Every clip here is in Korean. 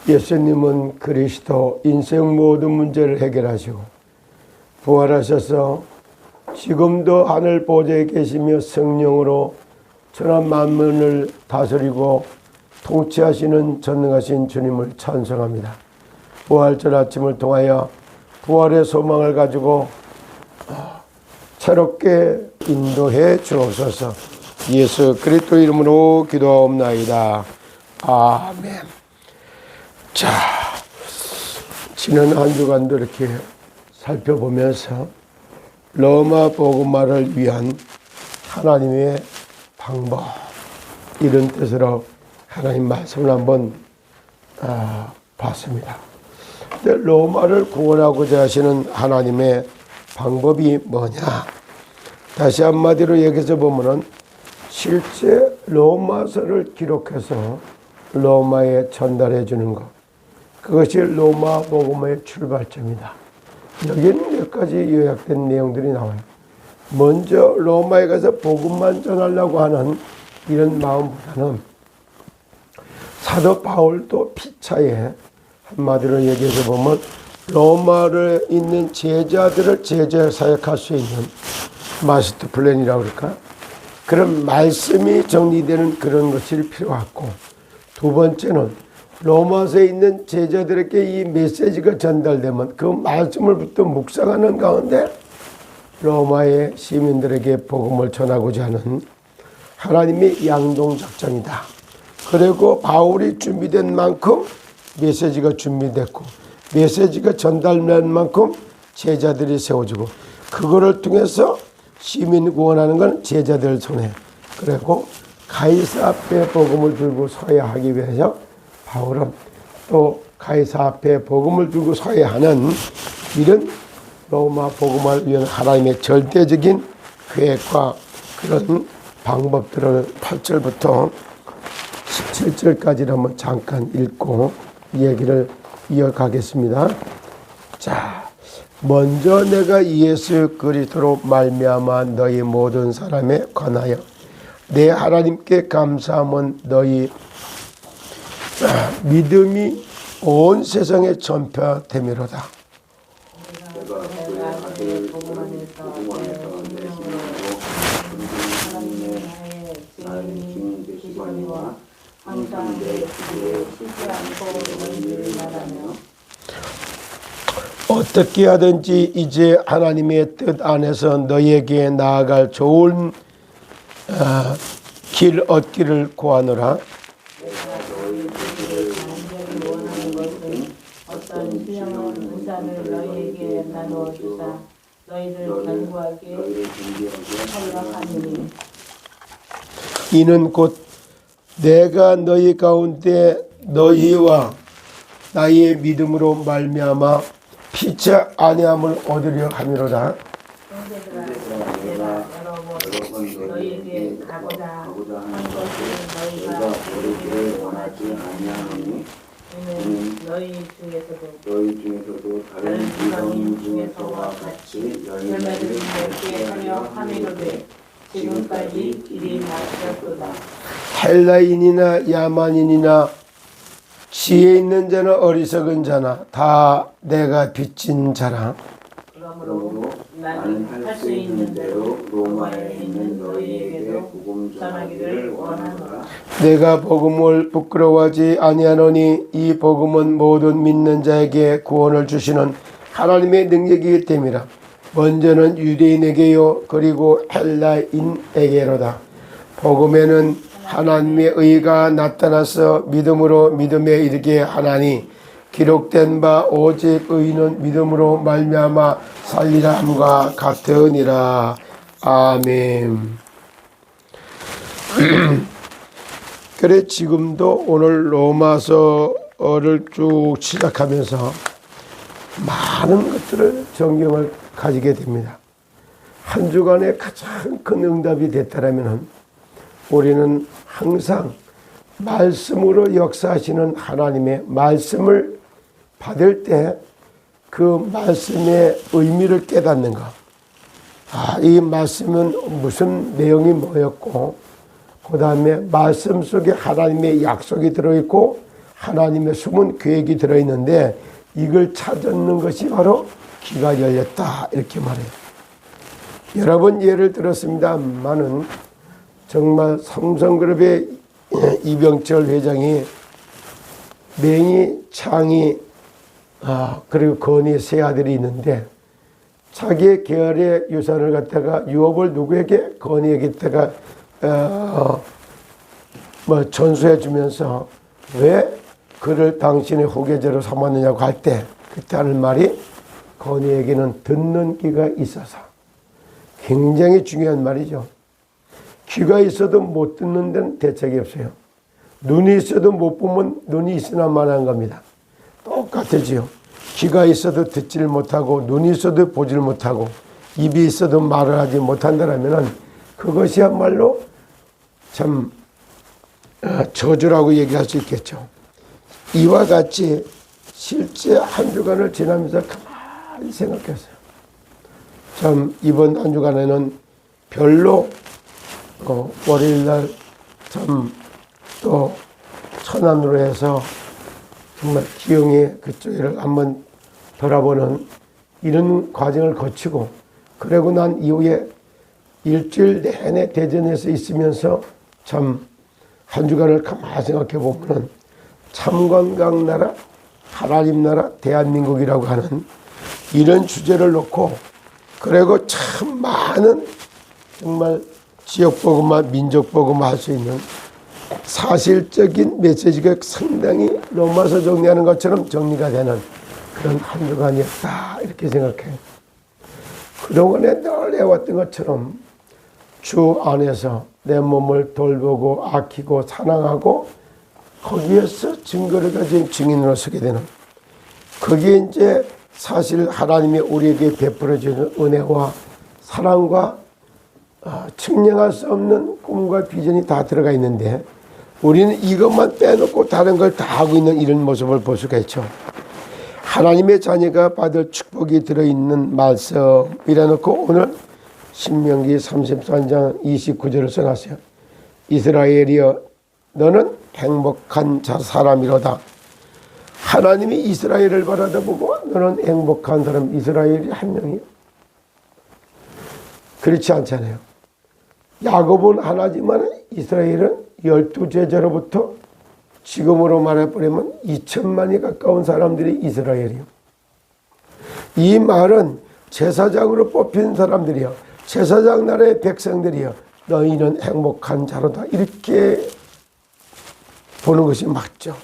예수님은 그리스도 인생 모든 문제를 해결하시고 부활하셔서 지금도 하늘 보좌에 계시며 성령으로 천하 만물을 다스리고 통치하시는 전능하신 주님을 찬송합니다. 부활절 아침을 통하여 부활의 소망을 가지고 새롭게 인도해 주옵소서. 예수 그리스도 이름으로 기도하옵나이다. 아멘. 자, 지난 한 주간도 이렇게 살펴보면서 로마 복음화를 위한 하나님의 방법, 이런 뜻으로 하나님 말씀을 한번 봤습니다. 근데 로마를 구원하고자 하시는 하나님의 방법이 뭐냐? 다시 한마디로 얘기해서 보면은 실제 로마서를 기록해서 로마에 전달해 주는 것, 그것이 로마 복음의 출발점이다. 여기는 몇 가지 요약된 내용들이 나와요. 먼저 로마에 가서 복음만 전하려고 하는 이런 마음보다는 사도 바울도 피차에 한마디로 얘기해서 보면 로마에 있는 제자들을 제자 사역할 수 있는 마스터 플랜이라고 그럴까? 그런 말씀이 정리되는 그런 것이 필요하고, 두 번째는 로마서에 있는 제자들에게 이 메시지가 전달되면 그 말씀을부터 묵상하는 가운데 로마의 시민들에게 복음을 전하고자 하는 하나님의 양동작전이다. 그리고 바울이 준비된 만큼 메시지가 준비됐고, 메시지가 전달된 만큼 제자들이 세워지고, 그거를 통해서 시민 구원하는 건 제자들 손에, 그리고 가이사 앞에 복음을 들고 서야 하기 위해서 바울은 또 가이사 앞에 복음을 들고 서야 하는 이런 로마 복음을 위한 하나님의 절대적인 계획과 그런 방법들을 8절부터 17절까지 한번 잠깐 읽고 얘기를 이어가겠습니다. 자, 먼저 내가 예수 그리스도로 말미암아 너희 모든 사람에 관하여 내 하나님께 감사함은 너희 믿음이 온 세상에 전파됨이로다. 어떻게 하든지 이제 하나님의 뜻 안에서 너희에게 나아갈 좋은 길 얻기를 구하노라. 어떤 수영은 우산을 너희에게 나누어 주사 너희를 견고하게 하려 하느니, 이는 곧 내가 너희 가운데 너희와 나의 믿음으로 말미암아 피차 아니함을 얻으려 함이로다. 너희에게 가고자 한 것을 너희가 이루기를 원하지 아니하노니, 이는 너희 중에서도 다른 이방인 중에서와 같이 열매를 맺게 하려 함이로되 지금까지 길이 막혔도다. 헬라인이나 야만인이나 지혜 있는 자나 어리석은 자나 다 내가 빚진 자라. 그러므로 나는 할 수 있는 대로 로마에 있는 너희에게도 복음 전하기를 원하노라. 내가 복음을 부끄러워하지 아니하노니 이 복음은 모든 믿는 자에게 구원을 주시는 하나님의 능력이기 땜이라. 먼저는 유대인에게요 그리고 헬라인에게로다. 복음에는 하나님의 의가 나타나서 믿음으로 믿음에 이르게 하나니, 기록된 바 오직 의인은 믿음으로 말미암아 살리라 함과 같으니라. 아멘. 그래, 지금도 오늘 로마서를 쭉 시작하면서 많은 것들을 성경을 가지게 됩니다. 한 주간에 가장 큰 응답이 됐다라면 우리는 항상 말씀으로 역사하시는 하나님의 말씀을 받을 때 그 말씀의 의미를 깨닫는 것. 이 말씀은 무슨 내용이 뭐였고, 그 다음에 말씀 속에 하나님의 약속이 들어있고 하나님의 숨은 계획이 들어있는데 이걸 찾는 것이 바로 귀가 열렸다 이렇게 말해요. 여러 번 예를 들었습니다만은 정말 삼성그룹의 이병철 회장이 맹이, 창이, 그리고 건이 세 아들이 있는데 자기의 계열의 유산을 갖다가 유업을 누구에게? 건이에게다가 전수해 주면서 왜 그를 당신의 후계자로 삼았느냐고 할 때 그때 하는 말이 건이에게는 듣는 귀가 있어서. 굉장히 중요한 말이죠. 귀가 있어도 못 듣는 데는 대책이 없어요. 눈이 있어도 못 보면 눈이 있으나 마나한 겁니다. 똑같아지요. 귀가 있어도 듣지를 못하고 눈이 있어도 보지를 못하고 입이 있어도 말을 하지 못한다면 그것이야말로 참 저주라고 얘기할 수 있겠죠. 이와 같이 실제 한 주간을 지나면서 가만히 생각했어요. 참 이번 한 주간에는 별로 월요일날 참 또 천안으로 해서 정말 기영의 그쪽을 한번 돌아보는 이런 과정을 거치고 그러고 난 이후에 일주일 내내 대전에서 있으면서 참 한 주간을 가만히 생각해 보면은 참 건강 나라, 하나님 나라, 대한민국이라고 하는 이런 주제를 놓고 그리고 참 많은 정말 지역 복음화, 민족 복음화 할 수 있는 사실적인 메시지가 상당히 로마서 정리하는 것처럼 정리가 되는 그런 한 주간이었다 이렇게 생각해요. 그동안에 늘 해왔던 것처럼 주 안에서 내 몸을 돌보고 아끼고 사랑하고 거기에서 증거를 가진 증인으로 서게 되는 그게 이제 사실 하나님이 우리에게 베풀어주는 은혜와 사랑과 측량할 수 없는 꿈과 비전이 다 들어가 있는데 우리는 이것만 빼놓고 다른 걸 다 하고 있는 이런 모습을 볼 수가 있죠. 하나님의 자녀가 받을 축복이 들어있는 말씀이라 놓고 오늘 신명기 33장 29절을 써놨어요. 이스라엘이여 너는 행복한 사람이로다. 하나님이 이스라엘을 바라다보고 너는 행복한 사람, 이스라엘이 한 명이에요. 그렇지 않잖아요. 야곱은 하나지만 이스라엘은 12제자로부터 지금으로 말해버리면 2천만이 가까운 사람들이 이스라엘이요. 이 말은 제사장으로 뽑힌 사람들이요. 제사장 나라의 백성들이요. 너희는 행복한 자로다. 이렇게 보는 것이 맞죠.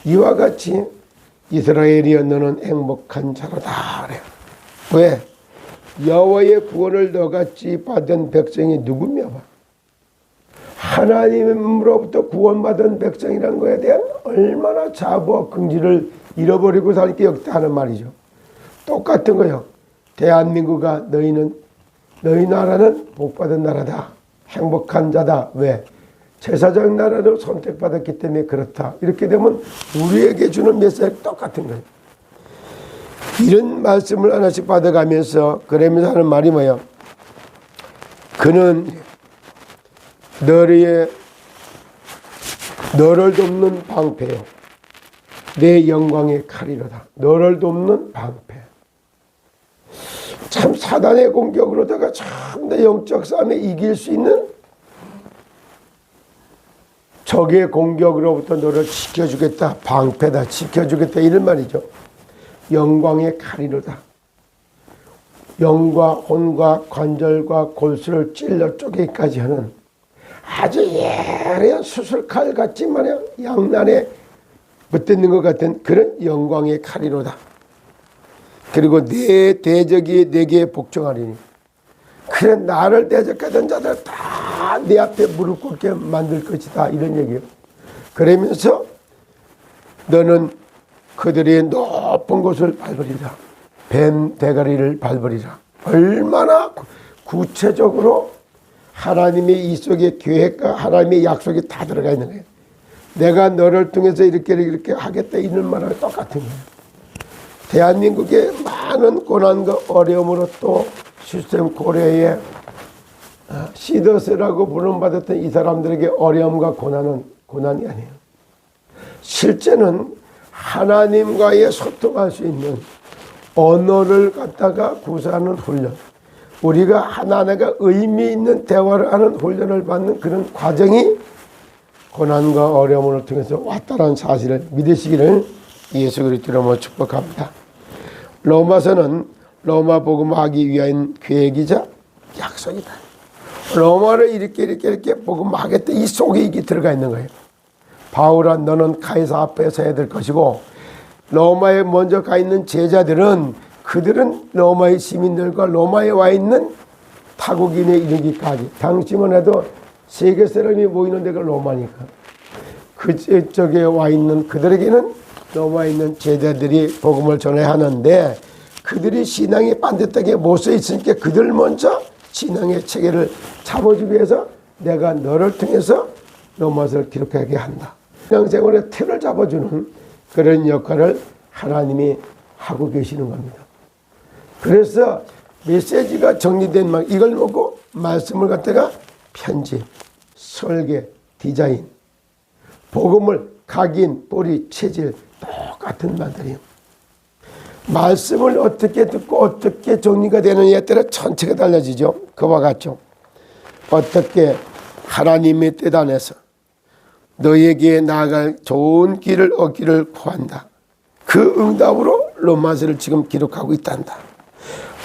이와 같이 이스라엘이여 너는 행복한 자로다. 그래요. 왜? 여호와의 구원을 너같이 받은 백성이 누구며 하나님으로부터 구원받은 백성이라는 것에 대한 얼마나 자부와 긍지를 잃어버리고 사니까 역대하는 말이죠. 똑같은 거요. 대한민국아 너희 나라는 복받은 나라다. 행복한 자다. 왜? 제사장 나라로 선택받았기 때문에 그렇다. 이렇게 되면 우리에게 주는 메시지가 똑같은 거예요. 이런 말씀을 하나씩 받아가면서 그러면서 하는 말이 뭐예요? 그는 너를 돕는 방패요. 내 영광의 칼이로다. 너를 돕는 방패. 참 사단의 공격으로다가 참 내 영적 싸움에 이길 수 있는 적의 공격으로부터 너를 지켜주겠다. 방패다. 지켜주겠다. 이런 말이죠. 영광의 칼이로다. 영과 혼과 관절과 골수를 찔러 쪼개기까지 하는 아주 예리한 수술칼 같지만 양날에 붙는 것 같은 그런 영광의 칼이로다. 그리고 내 대적이 내게 복종하리니 그래 나를 대적하던 자들 다 내 앞에 무릎 꿇게 만들 것이다. 이런 얘기예요. 그러면서 너는 그들이 높은 곳을 밟으리라. 뱀 대가리를 밟으리라. 얼마나 구체적으로 하나님의 이 속에 계획과 하나님의 약속이 다 들어가 있는 거예요. 내가 너를 통해서 이렇게 하겠다 이런 말하고 똑같은 거예요. 대한민국의 많은 고난과 어려움으로 또 시스템 고려에 시더스라고 부름받았던 이 사람들에게 어려움과 고난은 고난이 아니에요. 실제는 하나님과의 소통할 수 있는 언어를 갖다가 구사하는 훈련, 우리가 하나님과 의미 있는 대화를 하는 훈련을 받는 그런 과정이 고난과 어려움을 통해서 왔다는 사실을 믿으시기를 예수 그리스도로 축복합니다. 로마서는 로마 복음하기 위한 계획이자 약속이다. 로마를 이렇게 복음하겠다, 이 속에 이게 들어가 있는 거예요. 바울아, 너는 가이사 앞에 서야 될 것이고, 로마에 먼저 가 있는 제자들은 그들은 로마의 시민들과 로마에 와 있는 타국인에 이르기까지, 당시만 해도 세계 사람이 모이는 데가 로마니까 그쪽에 와 있는 그들에게는 로마에 있는 제자들이 복음을 전해야 하는데, 그들이 신앙이 반듯하게 못 서 있으니까 그들 먼저 신앙의 체계를 잡아주기 위해서 내가 너를 통해서 로마서를 기록하게 한다. 신앙생활의 틀을 잡아주는 그런 역할을 하나님이 하고 계시는 겁니다. 그래서 메시지가 정리된 이걸 보고 말씀을 갖다가 편집, 설계, 디자인, 복음을 각인, 뿌리, 체질 똑같은 말들이에요. 말씀을 어떻게 듣고 어떻게 정리가 되느냐에 따라 전체가 달라지죠. 그와 같죠. 어떻게 하나님의 뜻 안에서 너에게 나아갈 좋은 길을 얻기를 구한다. 그 응답으로 로마서를 지금 기록하고 있단다.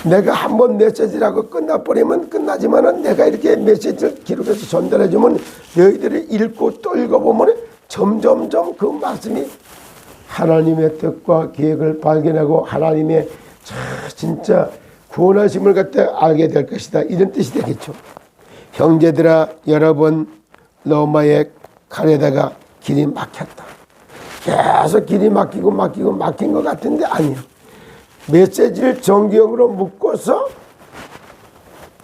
내가 한번 메시지라고 끝나버리면 끝나지만은 내가 이렇게 메시지를 기록해서 전달해주면 너희들이 읽고 또 읽어보면 점점점 그 말씀이 하나님의 뜻과 계획을 발견하고 하나님의 진짜 구원하심을 갖다 알게 될 것이다. 이런 뜻이 되겠죠. 형제들아, 여러분 로마에 가려다가 길이 막혔다. 계속 길이 막힌 것 같은데 아니요. 메시지를 정기형으로 묶어서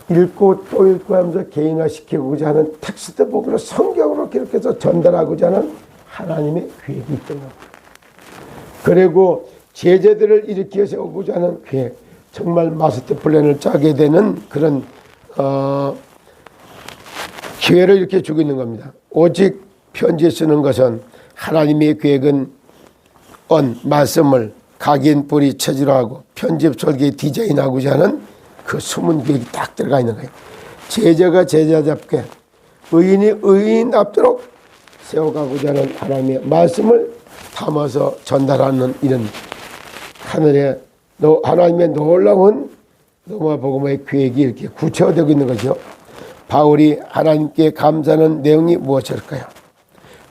읽고 또 읽고 하면서 개인화시키고자 하는 텍스트북으로 성경으로 기록해서 전달하고자 하는 하나님의 계획이 있던 겁니다. 그리고 제자들을 일으켜 세우고자 하는 계획, 정말 마스터 플랜을 짜게 되는 그런 기회를 이렇게 주고 있는 겁니다. 오직 편지 쓰는 것은 하나님의 계획은 말씀을 각인, 뿌리, 체질로 하고 편집, 설계, 디자인하고자 하는 그 숨은 계획이 딱 들어가 있는 거예요. 제자가 제자답게, 의인이 의인답도록 세워가고자 하는 하나님의 말씀을 담아서 전달하는 이런 하나님의 놀라운 로마 복음의 계획이 이렇게 구체화되고 있는 거죠. 바울이 하나님께 감사하는 내용이 무엇일까요?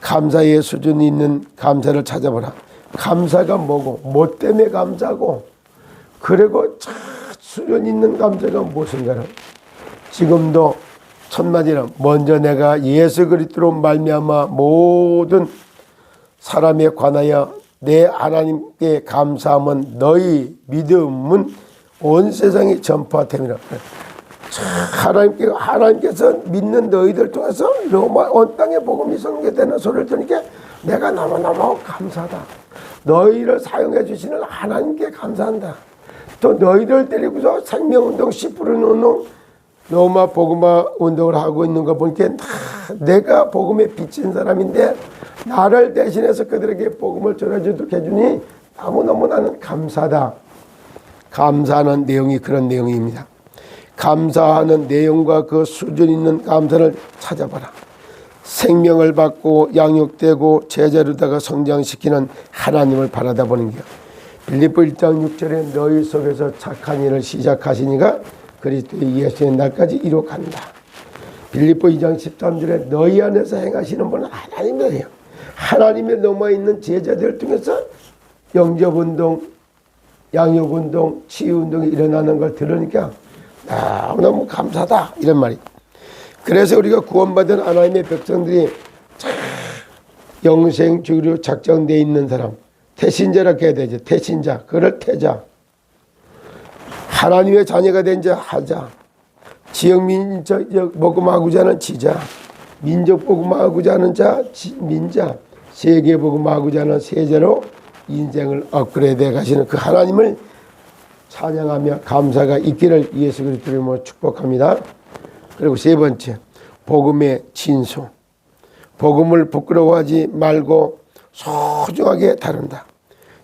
감사의 수준이 있는 감사를 찾아보라. 감사가 뭐고, 뭐 때문에 감사고, 그리고 수준 있는 감사가 무엇인가를 지금도 첫마디는 먼저 내가 예수 그리스도로 말미암아 모든 사람에 관하여 내 하나님께 감사함은 너희 믿음은 온 세상에 전파됨이라. 하나님께서 믿는 너희들 통해서 로마 온 땅에 복음이 전개되는 소리를 들으니까 내가 너무너무 감사하다. 너희를 사용해 주시는 하나님께 감사한다. 또 너희를 데리고서 생명운동 10% 운동, 로마 복음화 운동을 하고 있는 거 보니까 내가 복음에 비친 사람인데 나를 대신해서 그들에게 복음을 전해주도록 해주니 너무너무 나는 감사하다. 감사하는 내용이 그런 내용입니다. 감사하는 내용과 그 수준 있는 감사를 찾아봐라. 생명을 받고 양육되고 제자로다가 성장시키는 하나님을 바라다 보는 게, 빌립보 1장 6절에 너희 속에서 착한 일을 시작하시니가 그리스도의 예수의 날까지 이룩한다. 빌립보 2장 13절에 너희 안에서 행하시는 분은 하나님이에요. 하나님의 넘어있는 제자들 통해서 영접운동, 양육운동, 치유운동이 일어나는 걸 들으니까 너무 감사하다, 이런 말이. 그래서 우리가 구원받은 하나님의 백성들이 영생주의로 작정되어 있는 사람, 태신자라고 해야 되죠. 태신자, 그를 태자. 하나님의 자녀가 된 자 하자. 지역민족 복음하고자 하는 지자. 민족 복음하고자 하는 자 민자. 세계 복음하고자 하는 세자로 인생을 업그레이드해 가시는 그 하나님을 찬양하며 감사가 있기를 예수 그리스도로 이름으로 축복합니다. 그리고 세 번째, 복음의 진수. 복음을 부끄러워하지 말고 소중하게 다룬다.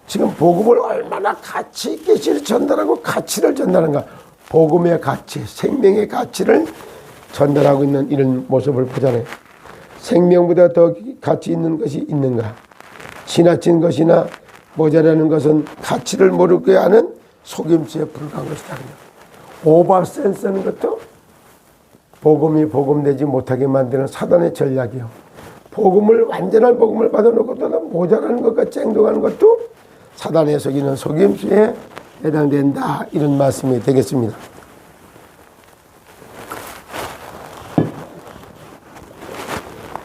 지금 복음을 얼마나 가치 있게 전달하고 가치를 전달하는가. 복음의 가치, 생명의 가치를 전달하고 있는 이런 모습을 보잖아요. 생명보다 더 가치 있는 것이 있는가. 지나친 것이나 모자라는 것은 가치를 모르게 하는 속임수에 불과한 것이다. 오버센스 하는 것도 복음이 복음되지 못하게 만드는 사단의 전략이요. 복음을, 완전한 복음을 받아놓고도 모자라는 것과 쟁동하는 것도 사단의 속이는 속임수에 해당된다. 이런 말씀이 되겠습니다.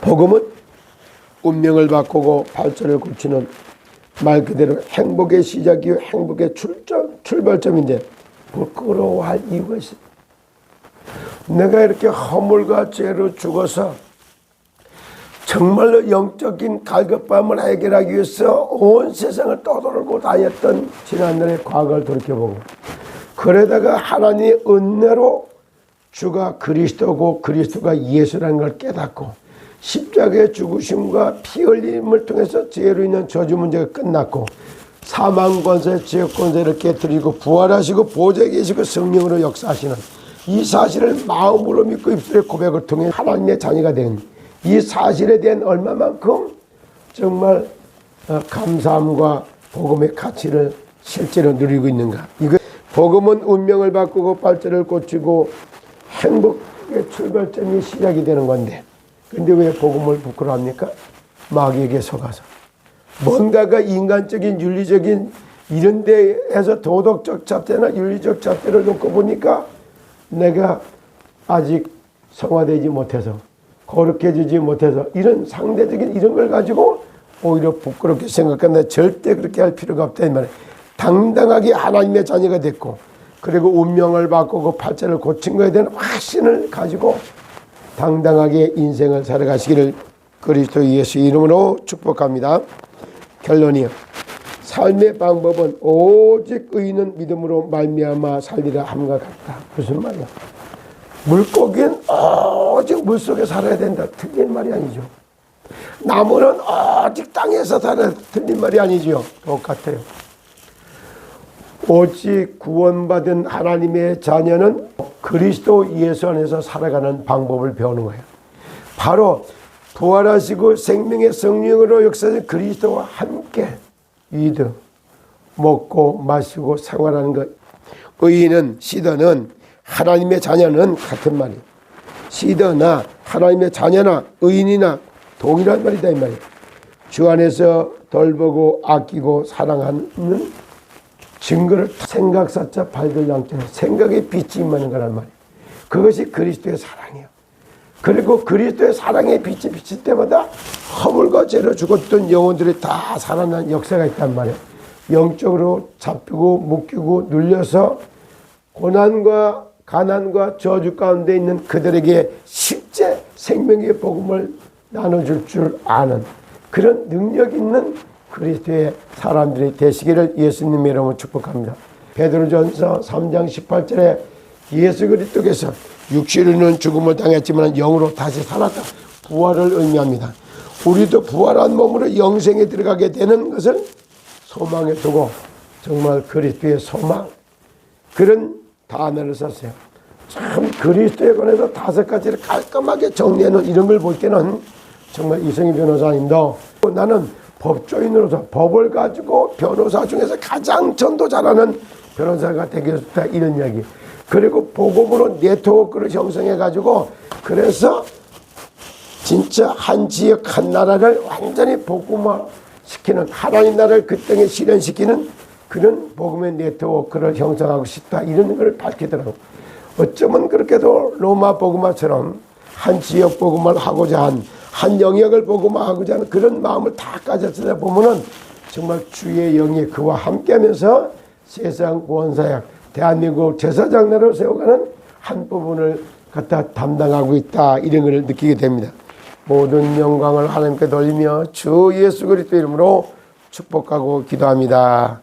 복음은 운명을 바꾸고 발전을 고치는 말 그대로 행복의 시작이요 행복의 출발점인데 부끄러워할 이유가 있어. 내가 이렇게 허물과 죄로 죽어서 정말로 영적인 갈급함을 해결하기 위해서 온 세상을 떠돌고 다녔던 지난날의 과거를 돌이켜보고, 그러다가 하나님의 은혜로 주가 그리스도고 그리스도가 예수라는 걸 깨닫고 십자가의 죽으심과 피 흘림을 통해서 죄로 인한 저주 문제가 끝났고 사망 권세, 지옥 권세를 깨뜨리고 부활하시고 보좌에 계시고 성령으로 역사하시는 이 사실을 마음으로 믿고 입술의 고백을 통해 하나님의 자녀가 된 이 사실에 대한 얼마만큼 정말 감사함과 복음의 가치를 실제로 누리고 있는가. 이거 복음은 운명을 바꾸고 발전을 고치고 행복의 출발점이 시작이 되는 건데, 근데 왜 복음을 부끄러워합니까? 마귀에게 속아서 뭔가가 인간적인 윤리적인 이런 데에서 도덕적 잣대나 윤리적 잣대를 놓고 보니까 내가 아직 성화되지 못해서 거룩해지지 못해서 이런 상대적인 이런 걸 가지고 오히려 부끄럽게 생각한다. 절대 그렇게 할 필요가 없다 이 말이에요. 당당하게 하나님의 자녀가 됐고, 그리고 운명을 바꾸고 발전을 고친 것에 대한 확신을 가지고 당당하게 인생을 살아가시기를 그리스도 예수 이름으로 축복합니다. 결론이요. 삶의 방법은 오직 의인은 믿음으로 말미암아 살리라 함과 같다. 무슨 말이야? 물고기는 오직 물속에 살아야 된다. 틀린 말이 아니죠. 나무는 오직 땅에서 살아야 틀린 말이 아니죠. 똑같아요. 오직 구원받은 하나님의 자녀는 그리스도 예수 안에서 살아가는 방법을 배우는 거예요. 바로 부활하시고 생명의 성령으로 역사하신 그리스도와 함께 이드 먹고 마시고 생활하는 것. 의인은, 시더는, 하나님의 자녀는 같은 말이에요. 시더나 하나님의 자녀나 의인이나 동일한 말이다 이 말이에요. 주 안에서 덜보고 아끼고 사랑하는 증거를 생각사자 발들 양자 생각의 빛이 임하는 거란 말이에요. 그것이 그리스도의 사랑이에요. 그리고 그리스도의 사랑의 빛이 비칠 때마다 허물과 죄로 죽었던 영혼들이 다 살아난 역사가 있단 말이에요. 영적으로 잡히고 묶이고 눌려서 고난과 가난과 저주 가운데 있는 그들에게 실제 생명의 복음을 나눠줄 줄 아는 그런 능력 있는 그리스도의 사람들이 되시기를 예수님의 이름으로 축복합니다. 베드로전서 3장 18절에 예수 그리스도께서 육신으로는 죽음을 당했지만 영으로 다시 살았다. 부활을 의미합니다. 우리도 부활한 몸으로 영생에 들어가게 되는 것을 소망에 두고 정말 그리스도의 소망, 그런 단어를 썼어요. 참 그리스도에 관해서 5가지를 깔끔하게 정리해놓은 이런 걸 볼 때는 정말 이성희 변호사님도 나는 법조인으로서 법을 가지고 변호사 중에서 가장 전도 잘하는 변호사가 되겠다 이런 이야기. 그리고 복음으로 네트워크를 형성해 가지고 그래서 진짜 한 지역 한 나라를 완전히 복음화시키는, 하나님 나라를 그 땅에 실현시키는 그런 복음의 네트워크를 형성하고 싶다 이런 걸 밝히더라고요. 어쩌면 그렇게도 로마 복음화처럼 한 지역 복음을 하고자 한 영역을 복음화하고자 하는 그런 마음을 다 가졌으다 보면은 정말 주의 영이 그와 함께하면서 세상 구원사역 대한민국 제사장나라를 세워가는 한 부분을 갖다 담당하고 있다 이런 걸 느끼게 됩니다. 모든 영광을 하나님께 돌리며 주 예수 그리스도 이름으로 축복하고 기도합니다.